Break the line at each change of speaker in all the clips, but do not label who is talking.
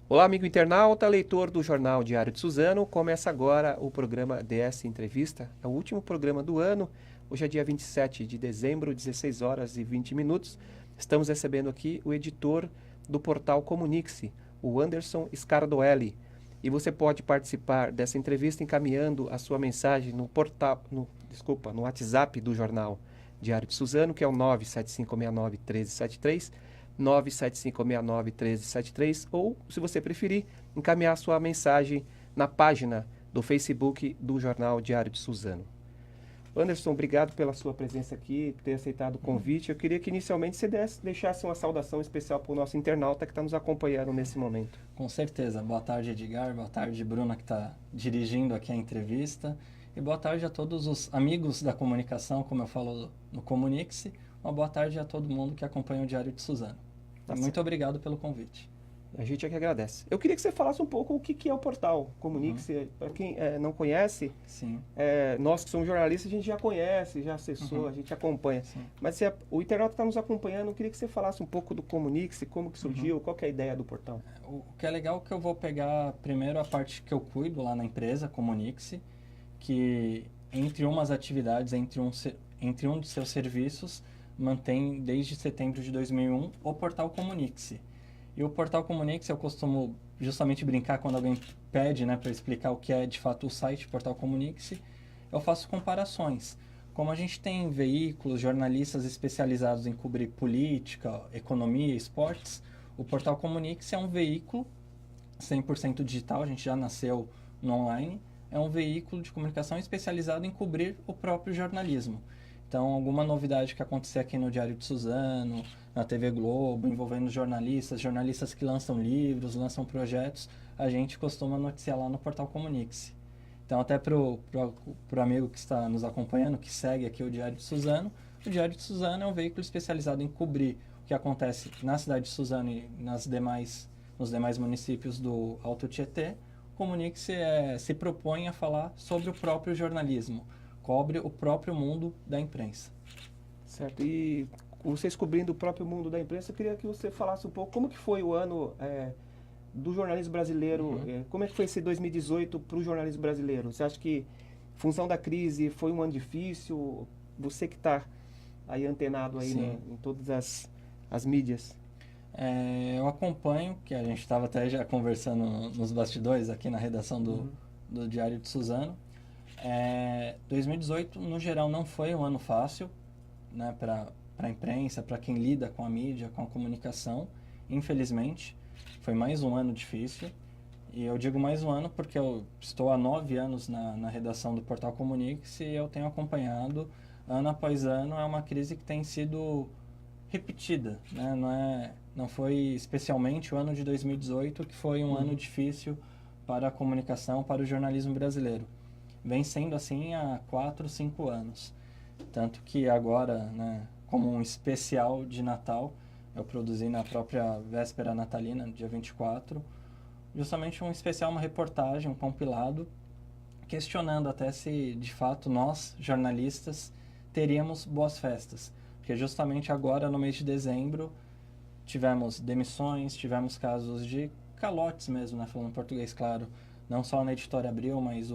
Olá, amigo internauta, leitor do Jornal Diário de Suzano. Começa agora o programa DS Entrevista. É o último programa do ano. Hoje é dia 27 de dezembro, 16 horas e 20 minutos. Estamos recebendo aqui o editor do portal Comunique-se, o Anderson Scardoelli. E você pode participar dessa entrevista encaminhando a sua mensagem no WhatsApp do Jornal Diário de Suzano, que é o 975691373. 975691373 ou, se você preferir, encaminhar sua mensagem na página do Facebook do Jornal Diário de Suzano. Anderson, obrigado pela sua presença aqui, por ter aceitado o convite. Eu queria que inicialmente você deixasse uma saudação especial para o nosso internauta que está nos acompanhando nesse momento.
Com certeza. Boa tarde, Edgar. Boa tarde, Bruna, que está dirigindo aqui a entrevista. E boa tarde a todos os amigos da comunicação, como eu falo no Comunique-se. Uma boa tarde a todo mundo que acompanha o Diário de Suzano. Muito obrigado pelo convite.
A gente é que agradece. Eu queria que você falasse um pouco o que é o portal Comunique-se. Para quem não conhece,
Sim.
Nós que somos jornalistas, a gente já conhece, já acessou, a gente acompanha.
Sim.
Mas o internauta está nos acompanhando, eu queria que você falasse um pouco do Comunique-se, como que surgiu, qual que é a ideia do portal.
O que é legal é que eu vou pegar primeiro a parte que eu cuido lá na empresa, Comunique-se, que entre umas atividades, entre um de seus serviços, mantém desde setembro de 2001 o portal Comunique-se. E o portal Comunique-se eu costumo justamente brincar quando alguém pede, né, para explicar o que é de fato o site Portal Comunique-se, eu faço comparações. Como a gente tem veículos, jornalistas especializados em cobrir política, economia e esportes, o Portal Comunique-se é um veículo 100% digital, a gente já nasceu no online, é um veículo de comunicação especializado em cobrir o próprio jornalismo. Então, alguma novidade que acontecer aqui no Diário de Suzano, na TV Globo, envolvendo jornalistas que lançam livros, lançam projetos, a gente costuma noticiar lá no portal Comunique-se. Então, até para o amigo que está nos acompanhando, que segue aqui o Diário de Suzano, o Diário de Suzano é um veículo especializado em cobrir o que acontece na cidade de Suzano e nos demais municípios do Alto Tietê. O Comunique-se se propõe a falar sobre o próprio jornalismo, cobre o próprio mundo da imprensa.
Certo, e vocês cobrindo o próprio mundo da imprensa, eu queria que você falasse um pouco como que foi o ano do jornalismo brasileiro, como é que foi esse 2018 para o jornalismo brasileiro? Você acha que, em função da crise, foi um ano difícil? Você que está aí antenado aí, né, em todas as mídias.
Eu acompanho, que a gente estava até já conversando nos bastidores aqui na redação do Diário de Suzano. 2018, no geral, não foi um ano fácil, né, para a imprensa, para quem lida com a mídia, com a comunicação. Infelizmente, foi mais um ano difícil. E eu digo mais um ano porque eu estou há 9 anos na redação do Portal Comunique-se e eu tenho acompanhado, ano após ano, é uma crise que tem sido repetida, né? Não foi especialmente o ano de 2018 que foi um ano difícil para a comunicação, para o jornalismo brasileiro. Vem sendo assim há 4, 5 anos. Tanto que agora, né, como um especial de Natal, eu produzi na própria véspera natalina, dia 24, justamente um especial, uma reportagem, um compilado, questionando até se, de fato, nós, jornalistas, teríamos boas festas. Porque justamente agora, no mês de dezembro, tivemos demissões, tivemos casos de calotes mesmo, né, falando em português, claro, não só na Editora Abril, mas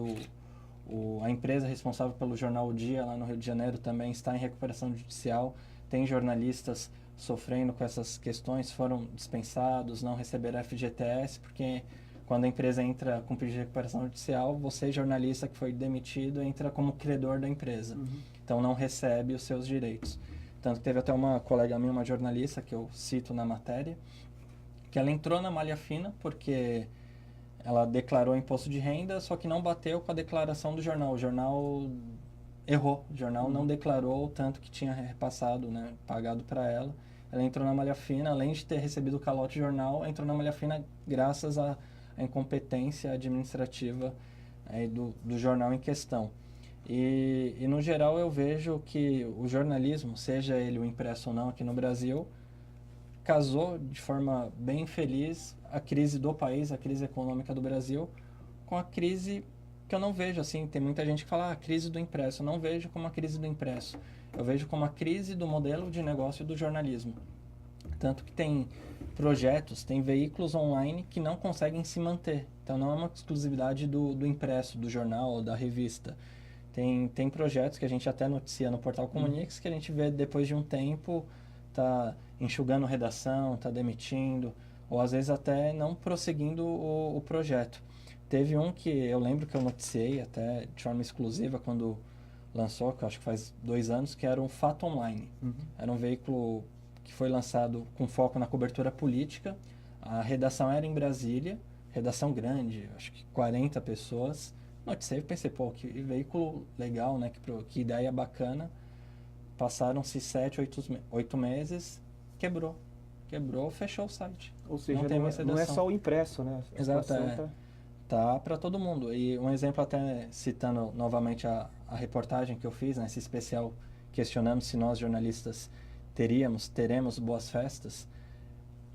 a empresa responsável pelo jornal O Dia, lá no Rio de Janeiro, também está em recuperação judicial. Tem jornalistas sofrendo com essas questões, foram dispensados, não receberam FGTS, porque quando a empresa entra com pedido de recuperação judicial, você, jornalista que foi demitido, entra como credor da empresa. Então, não recebe os seus direitos. Tanto que teve até uma colega minha, uma jornalista, que eu cito na matéria, que ela entrou na malha fina porque ela declarou imposto de renda, só que não bateu com a declaração do jornal. O jornal errou. O jornal não declarou o tanto que tinha repassado, né, pagado para ela. Ela entrou na malha fina, além de ter recebido o calote jornal, entrou na malha fina graças à incompetência administrativa do jornal em questão. E no geral eu vejo que o jornalismo, seja ele o impresso ou não aqui no Brasil, casou de forma bem feliz a crise do país, a crise econômica do Brasil, com a crise que eu não vejo assim. Tem muita gente que fala a crise do impresso. Eu não vejo como a crise do impresso. Eu vejo como a crise do modelo de negócio do jornalismo. Tanto que tem projetos, tem veículos online que não conseguem se manter. Então, não é uma exclusividade do impresso, do jornal ou da revista. Tem projetos que a gente até noticia no Portal Comunix, que a gente vê depois de um tempo, tá enxugando redação, tá demitindo, ou às vezes até não prosseguindo o projeto. Teve um que eu lembro que eu noticiei até de forma exclusiva quando lançou, que eu acho que faz 2 anos, que era um Fato Online. Era um veículo que foi lançado com foco na cobertura política. A redação era em Brasília, redação grande, acho que 40 pessoas. Noticiei e pensei, pô, que veículo legal, né? Que ideia bacana. Passaram-se 7, 8 meses, quebrou, fechou o site.
Ou seja,
não tem mais
não é
redação.
só o impresso, né? A
Exato,
situação
tá para todo mundo. E um exemplo até citando novamente a reportagem que eu fiz, né, esse especial questionando se nós jornalistas teremos boas festas.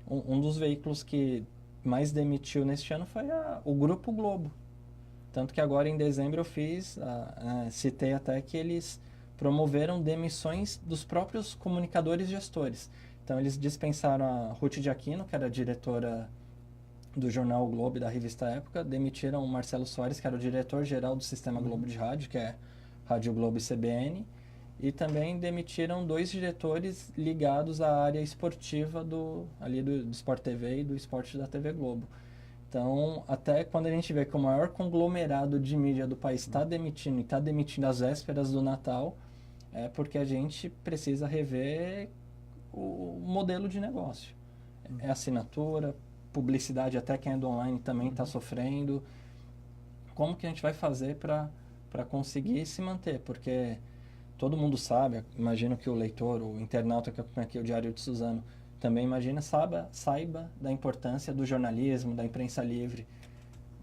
Um dos veículos que mais demitiu neste ano foi o Grupo Globo. Tanto que agora em dezembro eu citei até que eles promoveram demissões dos próprios comunicadores gestores. Então eles dispensaram a Ruth de Aquino, que era diretora do jornal o Globo e da revista Época, demitiram o Marcelo Soares, que era o diretor-geral do Sistema Globo de Rádio, que é Rádio Globo e CBN, e também demitiram 2 diretores ligados à área esportiva do Sport TV e do esporte da TV Globo. Então, até quando a gente vê que o maior conglomerado de mídia do país está demitindo, e está demitindo às vésperas do Natal, é porque a gente precisa rever o modelo de negócio. É assinatura, publicidade, até quem é do online também está sofrendo. Como que a gente vai fazer para conseguir se manter? Porque todo mundo sabe, imagino que o leitor, o internauta que acompanha aqui o Diário de Suzano, também saiba da importância do jornalismo, da imprensa livre.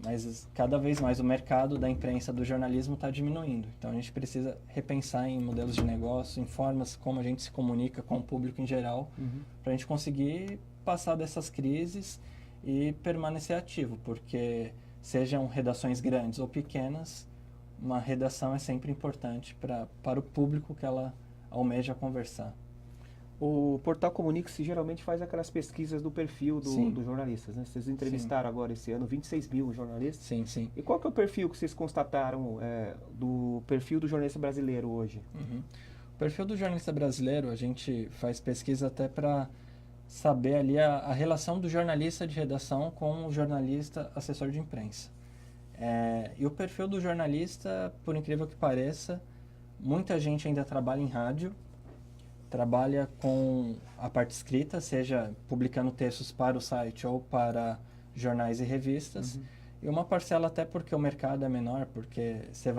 Mas cada vez mais o mercado da imprensa, do jornalismo está diminuindo. Então a gente precisa repensar em modelos de negócio, em formas como a gente se comunica com o público em geral, para a gente conseguir passar dessas crises e permanecer ativo, porque sejam redações grandes ou pequenas, uma redação é sempre importante para o público que ela almeja conversar.
O Portal Comunix geralmente faz aquelas pesquisas do perfil dos jornalistas, né? Vocês entrevistaram agora esse ano 26 mil jornalistas.
Sim, sim.
E qual que é o perfil que vocês constataram do perfil do jornalista brasileiro hoje?
O perfil do jornalista brasileiro, a gente faz pesquisa até para saber ali a relação do jornalista de redação com o jornalista assessor de imprensa. E o perfil do jornalista, por incrível que pareça, muita gente ainda trabalha em rádio, trabalha com a parte escrita, seja publicando textos para o site ou para jornais e revistas, e uma parcela até porque o mercado é menor, porque você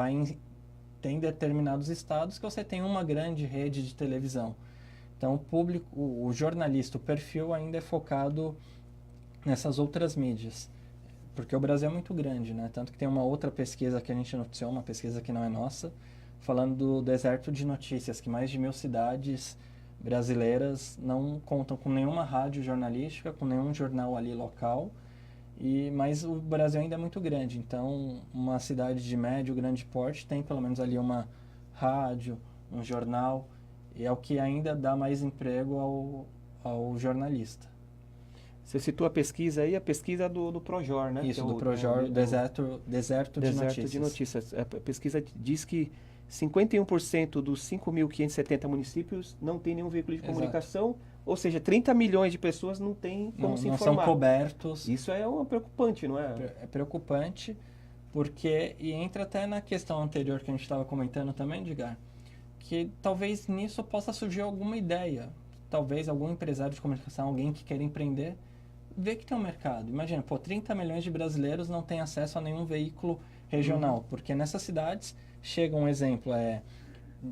tem determinados estados que você tem uma grande rede de televisão. Então o jornalista, o perfil ainda é focado nessas outras mídias, porque o Brasil é muito grande, né? Tanto que tem uma outra pesquisa que a gente noticiou, uma pesquisa que não é nossa, falando do deserto de notícias, que mais de 1.000 cidades brasileiras não contam com nenhuma rádio jornalística, com nenhum jornal ali local, mas o Brasil ainda é muito grande. Então, uma cidade de médio, grande porte tem pelo menos ali uma rádio, um jornal, e é o que ainda dá mais emprego ao jornalista.
Você citou a pesquisa aí, a pesquisa do Projor, né?
Isso, do Projor, Deserto
de Notícias. A pesquisa diz que 51% dos 5.570 municípios não tem nenhum veículo de comunicação, ou seja, 30 milhões de pessoas não têm como se informar.
Não são cobertos.
Isso é preocupante, não é?
É preocupante, e entra até na questão anterior que a gente estava comentando também, Edgar, que talvez nisso possa surgir alguma ideia. Talvez algum empresário de comunicação, alguém que queira empreender, vê que tem um mercado. Imagina, 30 milhões de brasileiros não têm acesso a nenhum veículo regional, porque nessas cidades chegam, um exemplo,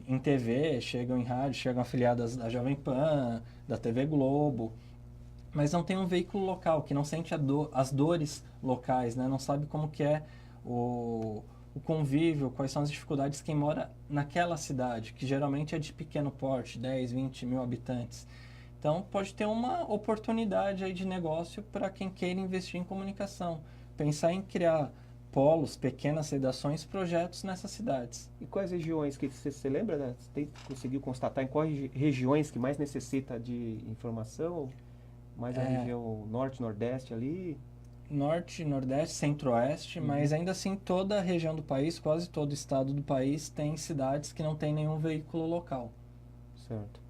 em TV, chegam em rádio, chegam afiliadas da Jovem Pan, da TV Globo, mas não tem um veículo local, que não sente as dores locais, né? Não sabe como que é o convívio, quais são as dificuldades quem mora naquela cidade, que geralmente é de pequeno porte, 10, 20 mil habitantes. Então, pode ter uma oportunidade aí de negócio para quem queira investir em comunicação. Pensar em criar polos, pequenas redações, projetos nessas cidades.
E quais regiões que você lembra, né? Você conseguiu constatar em quais regiões que mais necessita de informação? mais a região norte, nordeste ali?
Norte, Nordeste, Centro-Oeste, mas ainda assim toda a região do país, quase todo o estado do país, tem cidades que não tem nenhum veículo local.
Certo.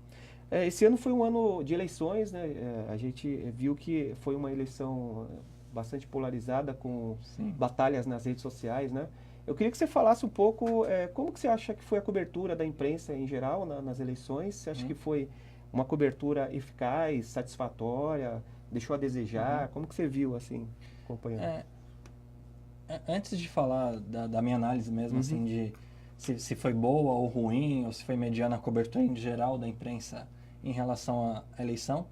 Esse ano foi um ano de eleições, né? A gente viu que foi uma eleição bastante polarizada, com
Sim.
batalhas nas redes sociais, né? Eu queria que você falasse um pouco como que você acha que foi a cobertura da imprensa em geral nas eleições. Você acha que foi uma cobertura eficaz, satisfatória, deixou a desejar? Como que você viu, assim, acompanhando?
Antes de falar da minha análise mesmo, assim, de se foi boa ou ruim, ou se foi mediana a cobertura em geral da imprensa em relação à eleição,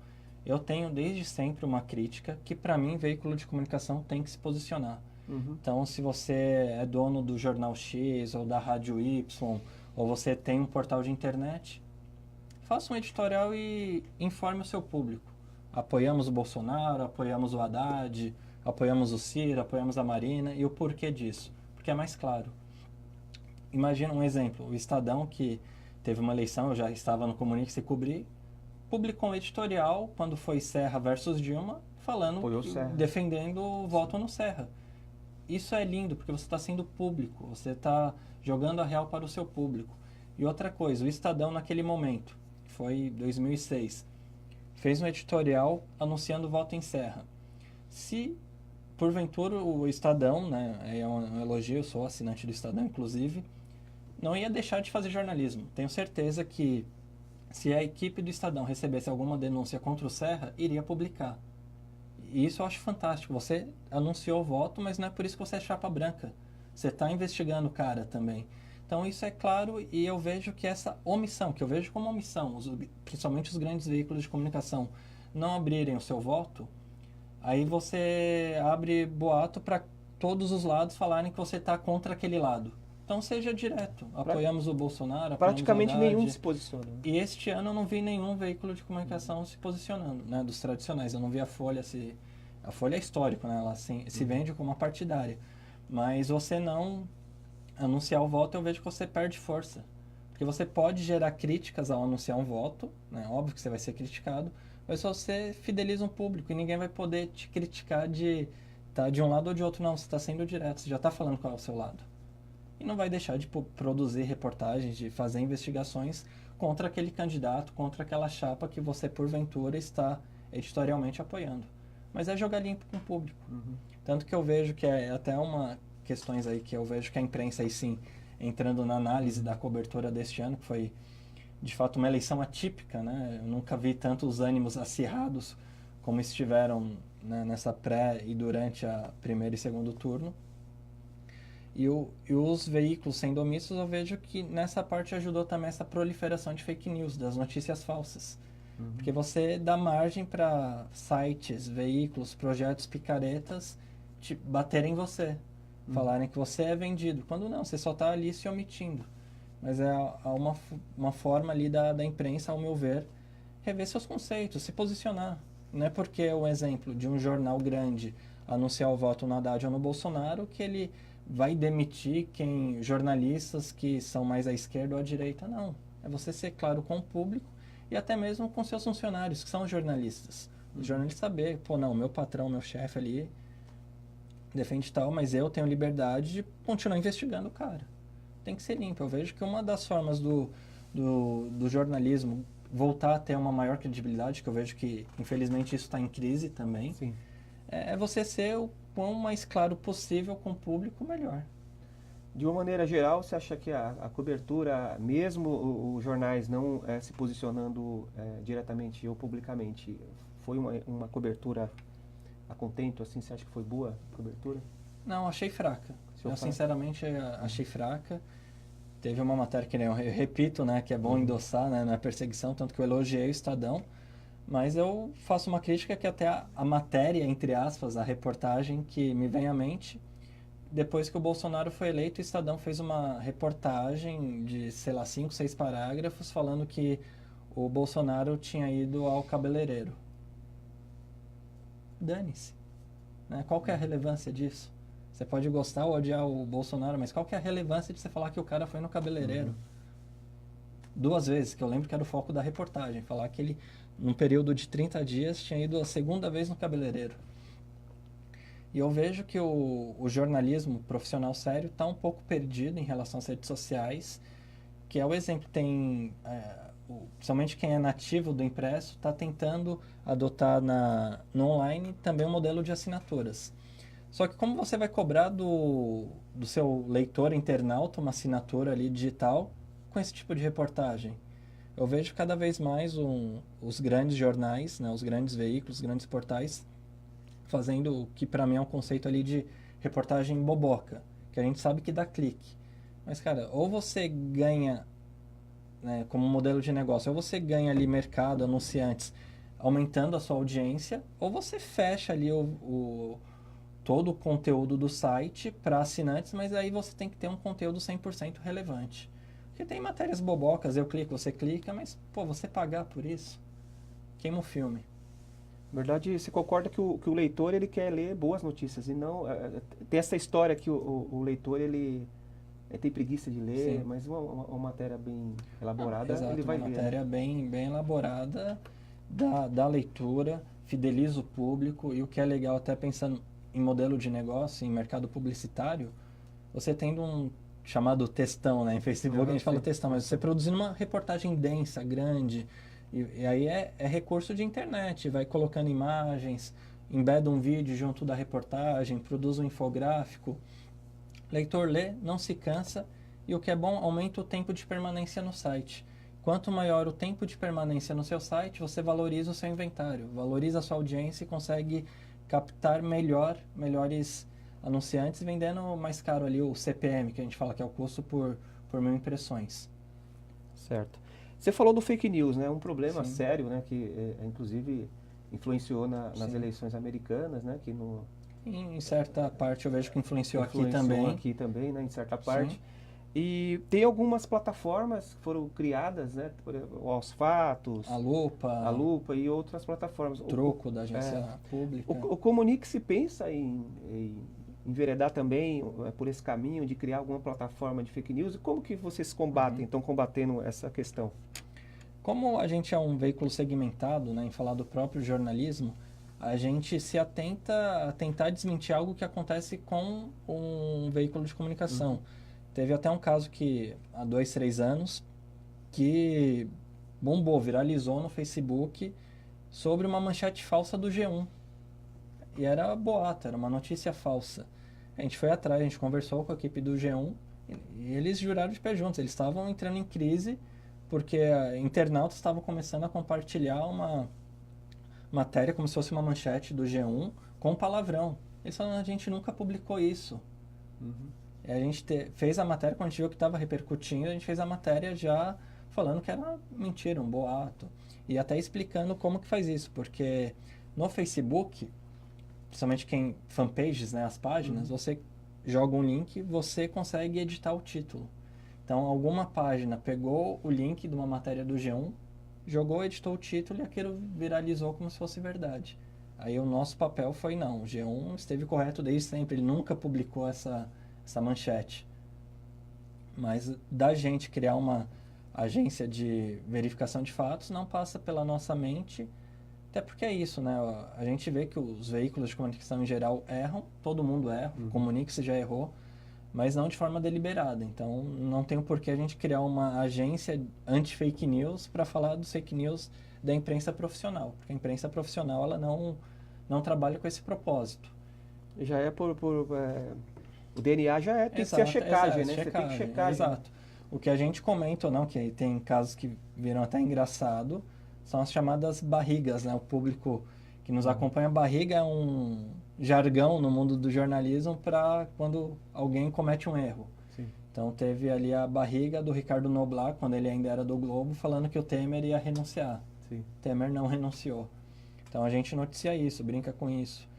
eu tenho desde sempre uma crítica que, para mim, veículo de comunicação tem que se posicionar. Então, se você é dono do Jornal X ou da Rádio Y, ou você tem um portal de internet, faça um editorial e informe o seu público. Apoiamos o Bolsonaro, apoiamos o Haddad, apoiamos o Ciro, apoiamos a Marina, e o porquê disso? Porque é mais claro. Imagina um exemplo, o Estadão, que teve uma eleição, eu já estava no Comunique-se e cobri, publicou um editorial, quando foi Serra versus Dilma, defendendo o voto no Serra. Isso é lindo, porque você está sendo público, você está jogando a real para o seu público. E outra coisa, o Estadão naquele momento, foi 2006, fez um editorial anunciando o voto em Serra. Se, porventura, o Estadão, né, é um elogio, eu sou assinante do Estadão, inclusive, não ia deixar de fazer jornalismo. Tenho certeza que, se a equipe do Estadão recebesse alguma denúncia contra o Serra, iria publicar. E isso eu acho fantástico. Você anunciou o voto, mas não é por isso que você é chapa branca. Você está investigando o cara também. Então isso é claro, e eu vejo que essa omissão, que eu vejo como omissão, principalmente os grandes veículos de comunicação, não abrirem o seu voto, aí você abre boato para todos os lados falarem que você está contra aquele lado. Então seja direto. Apoiamos o Bolsonaro,
praticamente
apoiamos o Haddad.
nenhum se posiciona.
E este ano eu não vi nenhum veículo de comunicação se posicionando, né, dos tradicionais. Eu não vi a Folha se... A Folha é histórica, né? Ela se vende como uma partidária. Mas você não anunciar o voto, eu vejo que você perde força. Porque você pode gerar críticas ao anunciar um voto, né? Óbvio que você vai ser criticado, mas só você fideliza um público e ninguém vai poder te criticar de estar de um lado ou de outro. Não, você está sendo direto, você já está falando qual é o seu lado. E não vai deixar de produzir reportagens, de fazer investigações contra aquele candidato, contra aquela chapa que você, porventura, está editorialmente apoiando. Mas é jogar limpo com o público. Tanto que eu vejo que é até uma questões aí que eu vejo que a imprensa aí sim, entrando na análise da cobertura deste ano, que foi de fato uma eleição atípica, né? Eu nunca vi tantos ânimos acirrados como estiveram, né, nessa pré e durante a primeiro e segundo turno. E os veículos sendo omissos, eu vejo que nessa parte ajudou também essa proliferação de fake news, das notícias falsas. Porque você dá margem para sites, veículos, projetos picaretas te baterem em você. Falarem que você é vendido. Quando não, você só está ali se omitindo. Mas é uma forma ali da imprensa, ao meu ver, rever seus conceitos, se posicionar. Não é porque é um exemplo de um jornal grande anunciar o voto no Haddad ou no Bolsonaro que ele vai demitir jornalistas que são mais à esquerda ou à direita. Não. É você ser claro com o público e até mesmo com seus funcionários, que são jornalistas. Os jornalistas saber, pô, não, meu patrão, meu chefe ali defende tal, mas eu tenho liberdade de continuar investigando o cara. Tem que ser limpo. Eu vejo que uma das formas do jornalismo voltar a ter uma maior credibilidade, que eu vejo que, infelizmente, isso está em crise também,
Sim.
É você ser o quão mais claro possível com o público, melhor.
De uma maneira geral, você acha que a cobertura, mesmo os jornais não se posicionando diretamente ou publicamente, foi uma cobertura a contento, assim? Você acha que foi boa a cobertura?
Não, achei fraca. Eu sinceramente achei fraca. Teve uma matéria que eu repito, né, que é bom endossar, né, na perseguição, tanto que eu elogiei o Estadão, mas eu faço uma crítica que até a matéria, entre aspas, a reportagem que me vem à mente, depois que o Bolsonaro foi eleito, o Estadão fez uma reportagem de, sei lá, 5, 6 parágrafos falando que o Bolsonaro tinha ido ao cabeleireiro. Dane-se. Né? Qual que é a relevância disso? Você pode gostar ou odiar o Bolsonaro, mas qual que é a relevância de você falar que o cara foi no cabeleireiro? 2 vezes, que eu lembro que era o foco da reportagem, falar que ele num período de 30 dias, tinha ido a segunda vez no cabeleireiro. E eu vejo que o jornalismo profissional sério está um pouco perdido em relação às redes sociais, que é o exemplo. Principalmente quem é nativo do impresso está tentando adotar no online também um modelo de assinaturas. Só que como você vai cobrar do seu leitor internauta uma assinatura ali digital com esse tipo de reportagem? Eu vejo cada vez mais os grandes jornais, né, os grandes veículos, os grandes portais, fazendo o que para mim é um conceito ali de reportagem boboca, que a gente sabe que dá clique. Mas, cara, ou você ganha, né, como modelo de negócio, ou você ganha ali mercado, anunciantes, aumentando a sua audiência, ou você fecha ali todo o conteúdo do site para assinantes, mas aí você tem que ter um conteúdo 100% relevante. Porque tem matérias bobocas, eu clico, você clica, mas, pô, você pagar por isso, queima o filme.
Na verdade, você concorda que o leitor ele quer ler boas notícias e não... tem essa história que o leitor ele tem preguiça de ler,
Sim.
mas uma matéria bem elaborada
Exato,
ele vai
uma
ler.
matéria bem elaborada da leitura, fideliza o público, e o que é legal, até pensando em modelo de negócio, em mercado publicitário, você tendo um chamado textão, né? Em Facebook a gente fala textão, mas você produzindo uma reportagem densa, grande, e aí é recurso de internet, vai colocando imagens, embeda um vídeo junto da reportagem, produz um infográfico, leitor lê, não se cansa, e o que é bom, aumenta o tempo de permanência no site. Quanto maior o tempo de permanência no seu site, você valoriza o seu inventário, valoriza a sua audiência e consegue captar melhores anunciantes, vendendo mais caro ali o CPM, que a gente fala que é o custo por 1.000 impressões.
Certo. Você falou do fake news, né? Um problema
Sim.
sério, né? Que inclusive influenciou nas
Sim.
eleições americanas, né? Que no,
Em certa parte eu vejo que influenciou aqui também,
né? Em certa parte.
Sim.
E tem algumas plataformas que foram criadas, né? Por exemplo, o Aos Fatos,
A Lupa
e outras plataformas.
o Troco da agência pública.
O Comunique se pensa em enveredar também por esse caminho de criar alguma plataforma de fake news. E como que vocês estão combatendo essa questão?
Como a gente é um veículo segmentado, né, em falar do próprio jornalismo, a gente se atenta a tentar desmentir algo que acontece com um veículo de comunicação. Teve até um caso que, há 2, 3 anos, que bombou, viralizou no Facebook sobre uma manchete falsa do G1. E era boato, era uma notícia falsa. A gente foi atrás, a gente conversou com a equipe do G1 e eles juraram de pé juntos. Eles estavam entrando em crise porque internautas estavam começando a compartilhar uma matéria como se fosse uma manchete do G1 com palavrão. Eles falaram, a gente nunca publicou isso. E a gente fez a matéria, quando a gente viu que estava repercutindo, a gente fez a matéria já falando que era mentira, um boato. E até explicando como que faz isso, porque no Facebook, principalmente fanpages, né, as páginas, você joga um link, você consegue editar o título. Então, alguma página pegou o link de uma matéria do G1, jogou, editou o título e aquilo viralizou como se fosse verdade. Aí o nosso papel foi, não, o G1 esteve correto desde sempre, ele nunca publicou essa manchete. Mas da gente criar uma agência de verificação de fatos não passa pela nossa mente, até porque é isso, né? A gente vê que os veículos de comunicação em geral erram, todo mundo erra, o Comunique-se já errou, mas não de forma deliberada. Então, não tem o porquê a gente criar uma agência anti-fake news para falar dos fake news da imprensa profissional, porque a imprensa profissional ela não trabalha com esse propósito.
Já é o DNA já tem que ser a checagem, né? Você tem que checar.
Exato. O que a gente comenta ou não, que tem casos que viram até engraçado, são as chamadas barrigas, né? O público que nos acompanha, barriga é um jargão no mundo do jornalismo para quando alguém comete um erro.
Sim.
Então teve ali a barriga do Ricardo Noblat, quando ele ainda era do Globo, falando que o Temer ia renunciar.
Sim.
Temer não renunciou. Então a gente noticia isso, brinca com isso.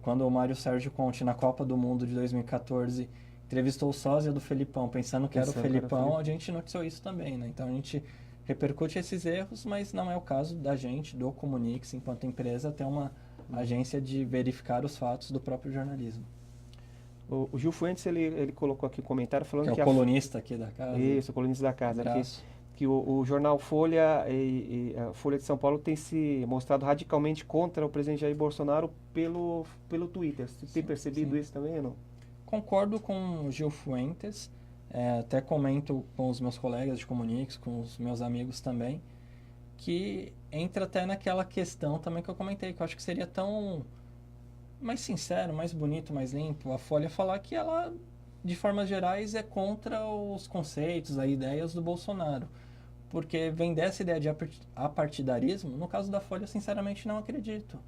Quando o Mário Sérgio Conte, na Copa do Mundo de 2014, entrevistou o sósia do Felipão, pensando que era o Felipão, a gente noticiou isso também, né? Então a gente repercute esses erros, mas não é o caso da gente, do Comunique-se, enquanto empresa, ter uma agência de verificar os fatos do próprio jornalismo.
O Gil Fuentes, ele colocou aqui um comentário falando
que é o colunista aqui da casa.
Isso, o colunista da casa. que o jornal Folha e a Folha de São Paulo tem se mostrado radicalmente contra o presidente Jair Bolsonaro pelo Twitter. Você tem percebido
sim.
isso também ou não?
Concordo com o Gil Fuentes, até comento com os meus colegas de Comunix, com os meus amigos também, que entra até naquela questão também que eu comentei, que eu acho que seria tão mais sincero, mais bonito, mais limpo, a Folha falar que ela, de formas gerais, é contra os conceitos, as ideias do Bolsonaro. Porque vender essa ideia de apartidarismo, no caso da Folha, eu sinceramente não acredito.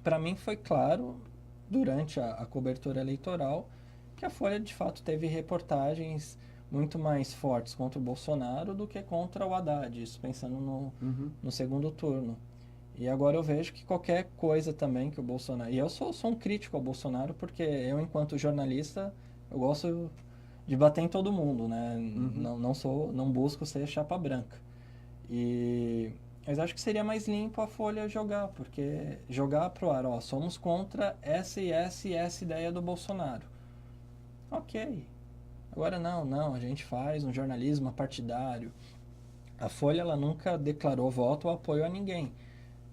Para mim foi claro, durante a cobertura eleitoral, que a Folha de fato teve reportagens muito mais fortes contra o Bolsonaro do que contra o Haddad, isso pensando no segundo turno. E agora eu vejo que qualquer coisa também que o Bolsonaro... E eu sou um crítico ao Bolsonaro porque eu, enquanto jornalista, eu gosto de bater em todo mundo, né? Não busco ser chapa branca. Mas acho que seria mais limpo a Folha jogar, porque jogar pro ar, ó, somos contra essa e essa ideia do Bolsonaro. Ok. Agora não, a gente faz um jornalismo partidário. A Folha, ela nunca declarou voto ou apoio a ninguém.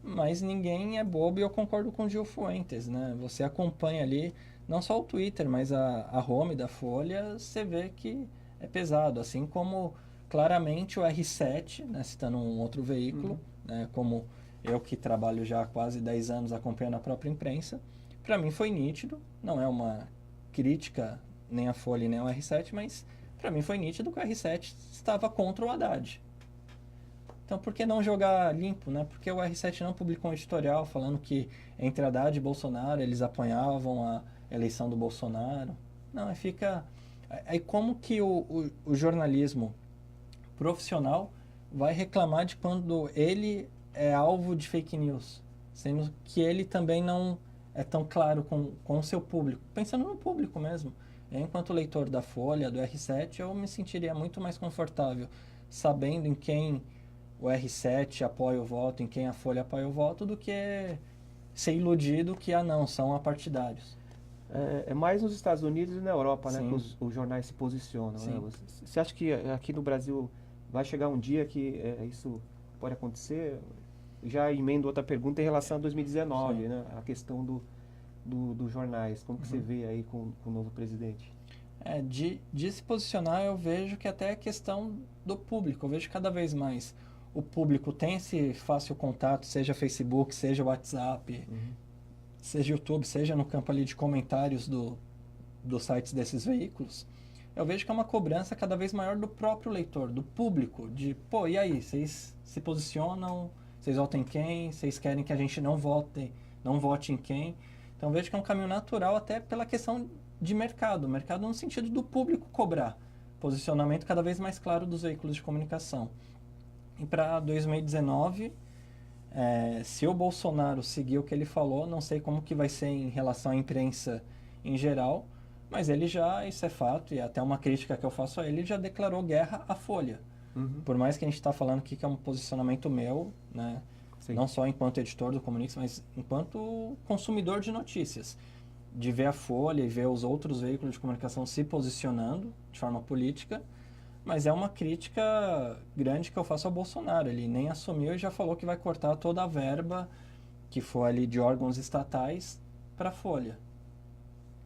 Mas ninguém é bobo e eu concordo com o Gil Fuentes, né? Você acompanha ali, não só o Twitter, mas a home da Folha, você vê que é pesado. Assim como, claramente, o R7, né, citando um outro veículo, né, como eu que trabalho já há quase 10 anos acompanhando a própria imprensa, para mim foi nítido, não é uma crítica nem a Folha nem ao R7, mas para mim foi nítido que o R7 estava contra o Haddad. Então, por que não jogar limpo, né? Porque o R7 não publicou um editorial falando que entre Haddad e Bolsonaro eles apoiavam a eleição do Bolsonaro. Não, aí fica... Aí como que o jornalismo profissional vai reclamar de quando ele é alvo de fake news? Sendo que ele também não é tão claro com o seu público. Pensando no público mesmo. Eu, enquanto leitor da Folha, do R7, eu me sentiria muito mais confortável sabendo em quem o R7 apoia o voto, em quem a Folha apoia o voto, do que ser iludido que, não, são apartidários.
É mais nos Estados Unidos e na Europa, né,
Sim.
que os jornais se posicionam.
Sim.
Né? Você acha que aqui no Brasil vai chegar um dia que isso pode acontecer? Já emendo outra pergunta em relação a 2019, né? A questão dos jornais. Como que você vê aí com o novo presidente?
De se posicionar, eu vejo que até é questão do público. Eu vejo cada vez mais o público tem esse fácil contato, seja Facebook, seja WhatsApp, seja YouTube, seja no campo ali de comentários dos sites desses veículos. Eu vejo que é uma cobrança cada vez maior do próprio leitor, do público, de, pô, e aí, vocês se posicionam, vocês votam em quem, vocês querem que a gente não vote em quem. Então eu vejo que é um caminho natural até pela questão de mercado no sentido do público cobrar posicionamento cada vez mais claro dos veículos de comunicação. E para 2019, se o Bolsonaro seguir o que ele falou, não sei como que vai ser em relação à imprensa em geral, mas ele já, isso é fato, e até uma crítica que eu faço a ele, já declarou guerra à Folha. Por mais que a gente está falando aqui que é um posicionamento meu, né? Não só enquanto editor do Comunix, mas enquanto consumidor de notícias. De ver a Folha e ver os outros veículos de comunicação se posicionando de forma política, mas é uma crítica grande que eu faço ao Bolsonaro. Ele nem assumiu e já falou que vai cortar toda a verba que for ali de órgãos estatais para a Folha.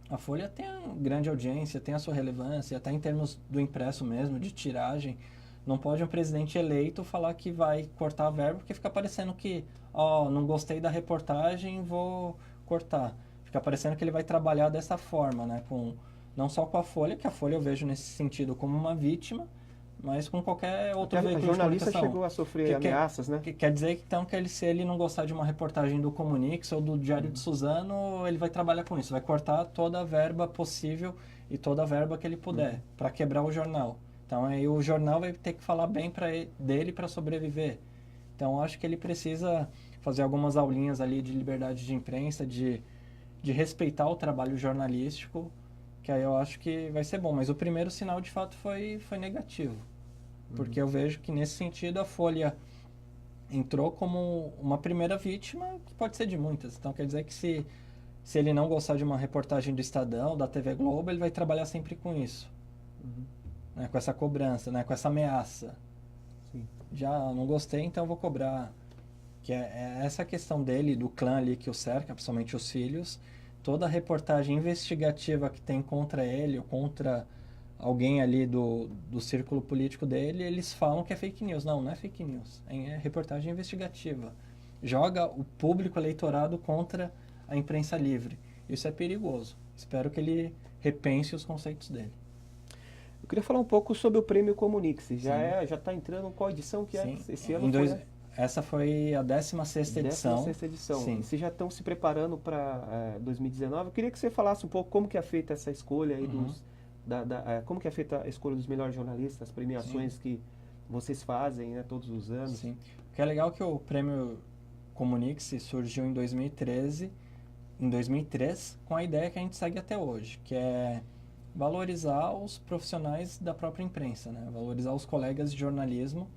A Folha tem grande audiência, tem a sua relevância, até em termos do impresso mesmo, de tiragem. Não pode um presidente eleito falar que vai cortar a verba, porque fica parecendo que, não gostei da reportagem, vou cortar. Fica parecendo que ele vai trabalhar dessa forma, né? Não só com a Folha, que a Folha eu vejo nesse sentido como uma vítima, mas com qualquer outro veículo de comunicação.
A jornalista chegou a sofrer ameaças, né?
Quer dizer, então, que se ele não gostar de uma reportagem do Comunix ou do Diário de Suzano, ele vai trabalhar com isso, vai cortar toda a verba possível e toda a verba que ele puder, para quebrar o jornal. Então, aí o jornal vai ter que falar bem dele para sobreviver. Então, acho que ele precisa fazer algumas aulinhas ali de liberdade de imprensa, de respeitar o trabalho jornalístico, que aí eu acho que vai ser bom. Mas o primeiro sinal, de fato, foi negativo. Porque eu vejo que, nesse sentido, a Folha entrou como uma primeira vítima, que pode ser de muitas. Então, quer dizer que se ele não gostar de uma reportagem do Estadão, da TV Globo, ele vai trabalhar sempre com isso. Né? Com essa cobrança, né? Com essa ameaça. já não gostei, então vou cobrar. Que é essa questão dele, do clã ali que o cerca, principalmente os filhos, toda a reportagem investigativa que tem contra ele ou contra alguém ali do círculo político dele, eles falam que é fake news. Não, não é fake news, é reportagem investigativa. Joga o público eleitorado contra a imprensa livre. Isso é perigoso. Espero que ele repense os conceitos dele.
Eu queria falar um pouco sobre o Prêmio Comunix.
Sim.
Já está entrando, qual edição que
Sim.
é? Esse ano foi
Essa foi a 16ª edição.
16ª edição.
Sim.
Vocês já estão se preparando para 2019. Eu queria que você falasse um pouco como que é feita essa escolha aí como que é feita a escolha dos melhores jornalistas, as premiações
Sim.
que vocês fazem, né, todos os anos.
Sim. O que é legal é que o Prêmio Comunix surgiu em 2013, em 2003, com a ideia que a gente segue até hoje, que é valorizar os profissionais da própria imprensa, né? Valorizar os colegas de jornalismo.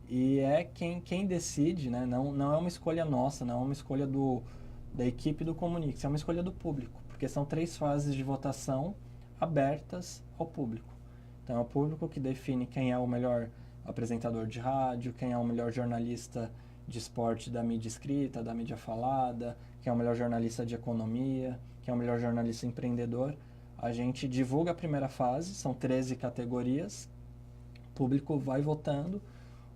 E é quem decide, né? Não é uma escolha nossa, não é uma escolha da equipe do Comunix, é uma escolha do público, porque são 3 fases de votação abertas ao público. Então é o público que define quem é o melhor apresentador de rádio, quem é o melhor jornalista de esporte da mídia escrita, da mídia falada, quem é o melhor jornalista de economia, quem é o melhor jornalista empreendedor. A gente divulga a primeira fase, são 13 categorias, o público vai votando.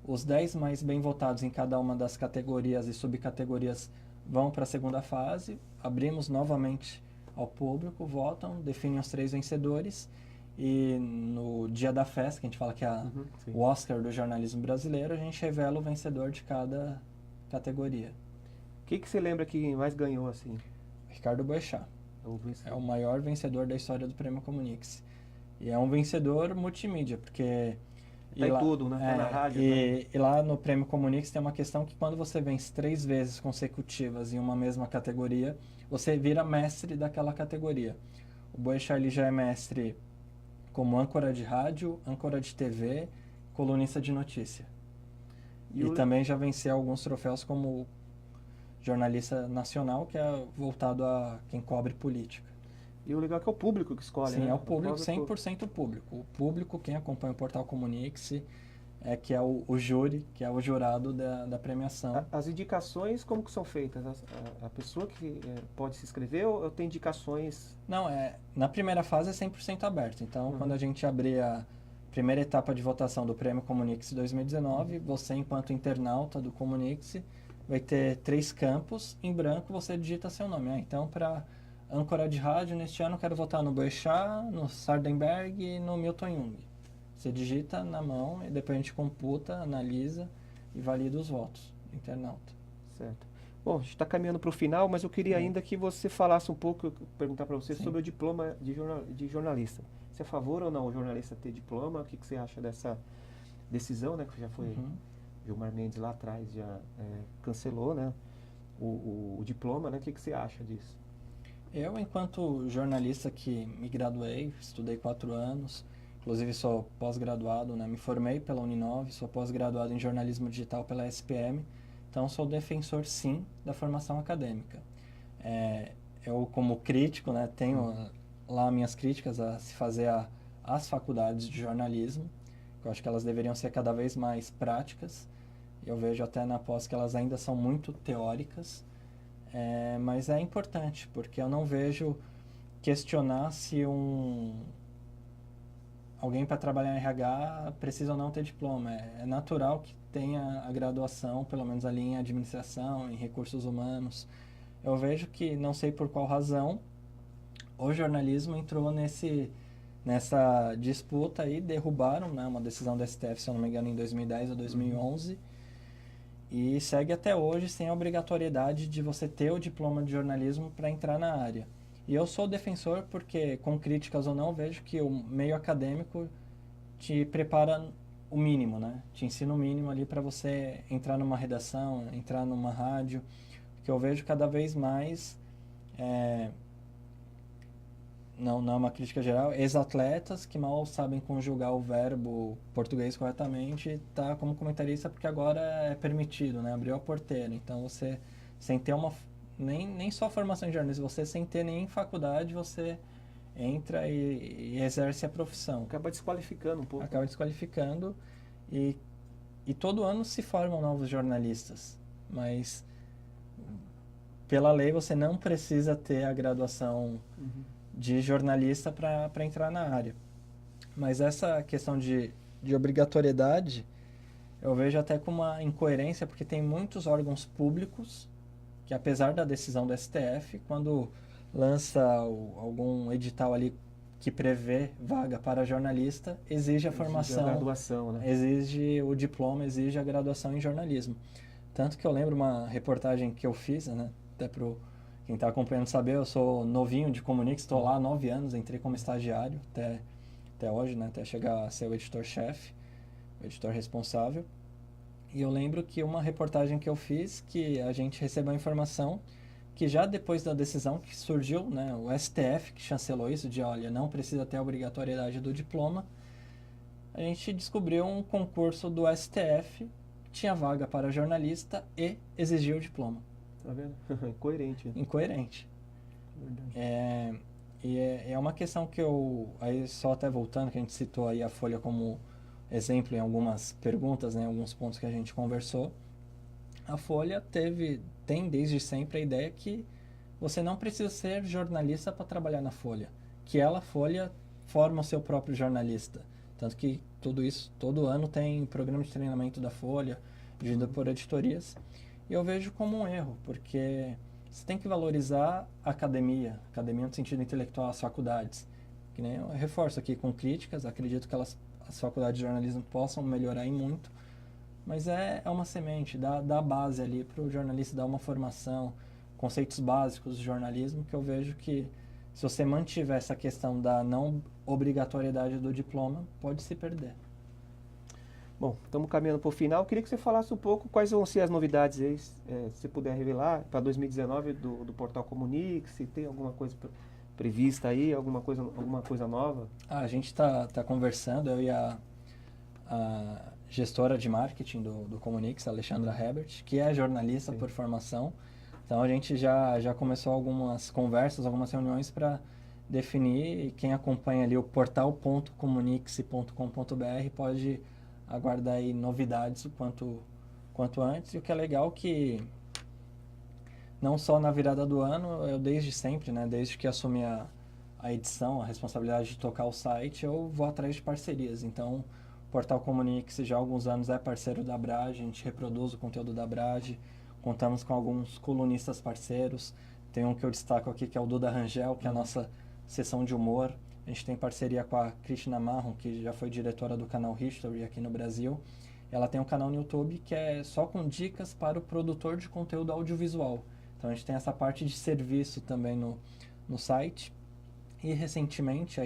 Os 10 mais bem votados em cada uma das categorias e subcategorias vão para a segunda fase. Abrimos novamente ao público, votam, definem os 3 vencedores. E no dia da festa, que a gente fala que é o Oscar do jornalismo brasileiro, a gente revela o vencedor de cada categoria.
O que você lembra que mais ganhou assim?
Ricardo Boechat. É o maior vencedor da história do Prêmio Comunix. E é um vencedor multimídia, porque...
Tá em tudo, né? Tá na rádio.
E lá no Prêmio Comunix tem uma questão que quando você vence 3 vezes consecutivas em uma mesma categoria, você vira mestre daquela categoria. O Boechat ele já é mestre como âncora de rádio, âncora de TV, colunista de notícia. E também já venceu alguns troféus como jornalista nacional, que é voltado a quem cobre política.
E o legal é que é o público que escolhe,
Sim,
né?
é o público, 100% público. O público, quem acompanha o Portal Comunix, que é o júri, que é o jurado da premiação.
As indicações, como que são feitas? A pessoa que pode se inscrever ou tem indicações?
Não, na primeira fase é 100% aberto. Então, quando a gente abrir a primeira etapa de votação do Prêmio Comunix 2019, você, enquanto internauta do Comunix, vai ter 3 campos. Em branco, você digita seu nome. Então, para âncora de rádio, neste ano, quero votar no Boechat, no Sardenberg e no Milton Jung. Você digita na mão e depois a gente computa, analisa e valida os votos do internauta.
Certo. Bom, a gente está caminhando para o final, mas eu queria ainda que você falasse um pouco, perguntar para você sobre o diploma de jornalista. Você é a favor ou não o jornalista ter diploma? O que você acha dessa decisão, né? Que já foi, Gilmar Mendes lá atrás já cancelou, né? O diploma, né? O que você acha disso?
Eu, enquanto jornalista que me graduei, estudei 4 anos, inclusive sou pós-graduado, né? Me formei pela Uninove, sou pós-graduado em jornalismo digital pela SPM, então sou defensor, sim, da formação acadêmica. Eu, como crítico, né, tenho lá minhas críticas a se fazer às faculdades de jornalismo, eu acho que elas deveriam ser cada vez mais práticas. Eu vejo até na pós que elas ainda são muito teóricas, mas é importante, porque eu não vejo questionar se alguém para trabalhar em RH precisa ou não ter diploma. É natural que tenha a graduação, pelo menos ali em administração, em recursos humanos. Eu vejo que, não sei por qual razão, o jornalismo entrou nessa disputa e derrubaram, né, uma decisão do STF, se eu não me engano, em 2010 ou 2011, e segue até hoje sem a obrigatoriedade de você ter o diploma de jornalismo para entrar na área. E eu sou defensor porque, com críticas ou não, vejo que o meio acadêmico te prepara o mínimo, né? Te ensina o mínimo ali para você entrar numa redação, entrar numa rádio, porque eu vejo cada vez mais, não é uma crítica geral, ex-atletas que mal sabem conjugar o verbo português corretamente, tá como comentarista porque agora é permitido, né? Abriu a porteira. Então você, sem ter nem só formação em jornalismo, você sem ter nem faculdade, você entra e exerce a profissão.
Acaba desqualificando um pouco.
Acaba desqualificando e E todo ano se formam novos jornalistas, mas pela lei você não precisa ter a graduação de jornalista para entrar na área. Mas essa questão de obrigatoriedade, eu vejo até como uma incoerência, porque tem muitos órgãos públicos que, apesar da decisão do STF, quando lança algum edital ali que prevê vaga para jornalista, exige a formação,
a graduação, né?
exige o diploma, exige a graduação em jornalismo. Tanto que eu lembro uma reportagem que eu fiz, né, até para quem está acompanhando saber, eu sou novinho de Comunix, estou lá há 9 anos, entrei como estagiário até hoje, né, até chegar a ser o editor-chefe, o editor responsável. E eu lembro que uma reportagem que eu fiz, que a gente recebeu a informação que já depois da decisão que surgiu, né, o STF que chancelou isso, de olha, não precisa ter a obrigatoriedade do diploma, a gente descobriu um concurso do STF que tinha vaga para jornalista e exigia o diploma.
Tá vendo? Incoerente.
Incoerente.
Verdade.
É uma questão que aí só até voltando, que a gente citou aí a Folha como exemplo em algumas perguntas, né, alguns pontos que a gente conversou. A Folha tem desde sempre a ideia que você não precisa ser jornalista para trabalhar na Folha, que a Folha forma o seu próprio jornalista. Tanto que tudo isso, todo ano tem programa de treinamento da Folha, dirigido por editorias. E eu vejo como um erro, porque você tem que valorizar a academia no sentido intelectual, as faculdades. Que nem eu reforço aqui com críticas, acredito que as faculdades de jornalismo possam melhorar em muito, mas é uma semente, dá base ali para o jornalista dar uma formação, conceitos básicos do jornalismo, que eu vejo que se você mantiver essa questão da não obrigatoriedade do diploma, pode se perder.
Bom, estamos caminhando para o final. Eu queria que você falasse um pouco quais vão ser as novidades aí, se você puder revelar, para 2019 do Portal Comunix, se tem alguma coisa prevista aí, alguma coisa nova.
A gente está conversando, eu e a gestora de marketing do Comunix, a Alexandra Hebert, que é jornalista por formação. Então a gente já começou algumas conversas, algumas reuniões para definir, e quem acompanha ali o portal.comunix.com.br pode aguardar aí novidades o quanto antes. E o que é legal que não só na virada do ano, eu desde sempre, né, desde que assumi a edição, a responsabilidade de tocar o site, eu vou atrás de parcerias. Então, o Portal Comunix já há alguns anos é parceiro da Abrage, a gente reproduz o conteúdo da Abrage, contamos com alguns colunistas parceiros, tem um que eu destaco aqui que é o Duda Rangel, que é a nossa seção de humor. A gente tem parceria com a Krishna Marron, que já foi diretora do canal History aqui no Brasil. Ela tem um canal no YouTube que é só com dicas para o produtor de conteúdo audiovisual. Então a gente tem essa parte de serviço também no site. E recentemente,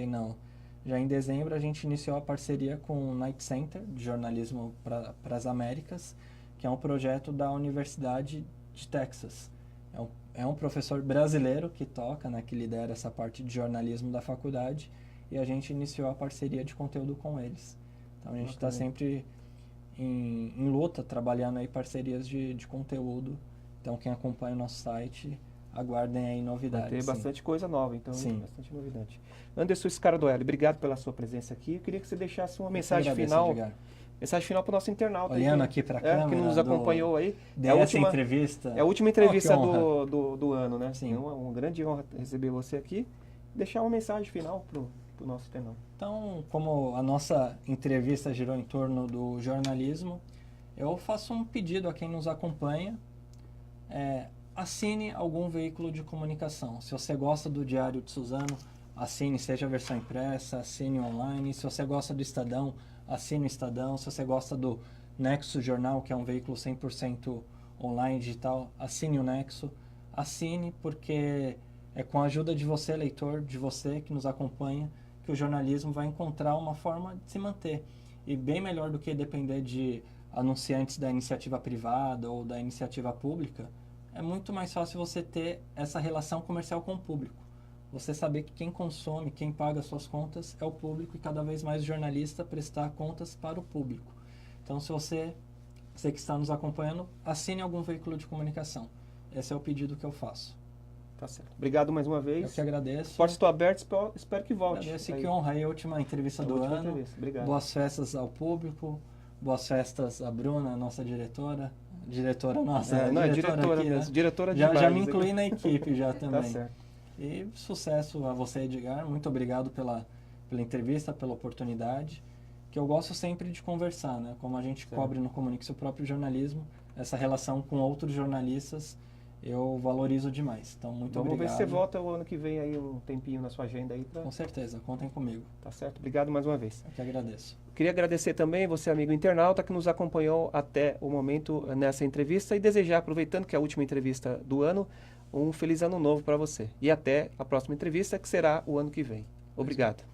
já em dezembro, a gente iniciou a parceria com o Night Center, de jornalismo para as Américas, que é um projeto da Universidade de Texas. É um professor brasileiro que toca, né, que lidera essa parte de jornalismo da faculdade, e a gente iniciou a parceria de conteúdo com eles. Então a gente está sempre em luta, trabalhando aí parcerias de conteúdo. Então quem acompanha o nosso site, aguardem aí novidades.
Vai ter bastante coisa nova, então,
sim,
bastante novidade. Anderson Scardoelli, obrigado pela sua presença aqui. Eu queria que você deixasse uma mensagem final.
Edgar.
Mensagem final para o nosso internauta.
Olhando aqui para a câmera.
Que nos acompanhou aí.
Essa entrevista.
É a última entrevista do ano, né?
Sim.
Então, é uma grande honra receber você aqui. Deixar uma mensagem final para o nosso internauta.
Então, como a nossa entrevista girou em torno do jornalismo, eu faço um pedido a quem nos acompanha. Assine algum veículo de comunicação. Se você gosta do Diário de Suzano, assine, seja a versão impressa, assine online. Se você gosta do Estadão, assine o Estadão. Se você gosta do Nexo Jornal, que é um veículo 100% online, digital, assine o Nexo. Assine, porque é com a ajuda de você, leitor, de você que nos acompanha, que o jornalismo vai encontrar uma forma de se manter. E bem melhor do que depender de anunciantes da iniciativa privada ou da iniciativa pública, é muito mais fácil você ter essa relação comercial com o público. Você saber que quem consome, quem paga suas contas é o público, e cada vez mais o jornalista prestar contas para o público. Então, se você que está nos acompanhando, assine algum veículo de comunicação. Esse é o pedido que eu faço.
Tá certo. Obrigado mais uma vez.
Eu que agradeço.
Portas estão abertas, espero que volte.
Agradeço, que honra aí, a última entrevista do ano.
Obrigado.
Boas festas ao público, Boas festas à Bruna, nossa diretora. Diretora nossa,
diretora
aqui,
mesmo,
né?
diretora de
Já me
bailes
incluí
aqui.
na equipe já também.
Tá certo.
E sucesso a você, Edgar. Muito obrigado pela entrevista, pela oportunidade. Que eu gosto sempre de conversar, né? Como a gente cobre no Comunique Seu Próprio Jornalismo, essa relação com outros jornalistas, eu valorizo demais. Então, muito obrigado.
Vamos ver se você volta o ano que vem aí, um tempinho na sua agenda aí.
Com certeza, contem comigo.
Tá certo. Obrigado mais uma vez.
Eu que agradeço.
Queria agradecer também você, amigo internauta, que nos acompanhou até o momento nessa entrevista e desejar, aproveitando que é a última entrevista do ano, um feliz ano novo para você. E até a próxima entrevista, que será o ano que vem. Obrigado.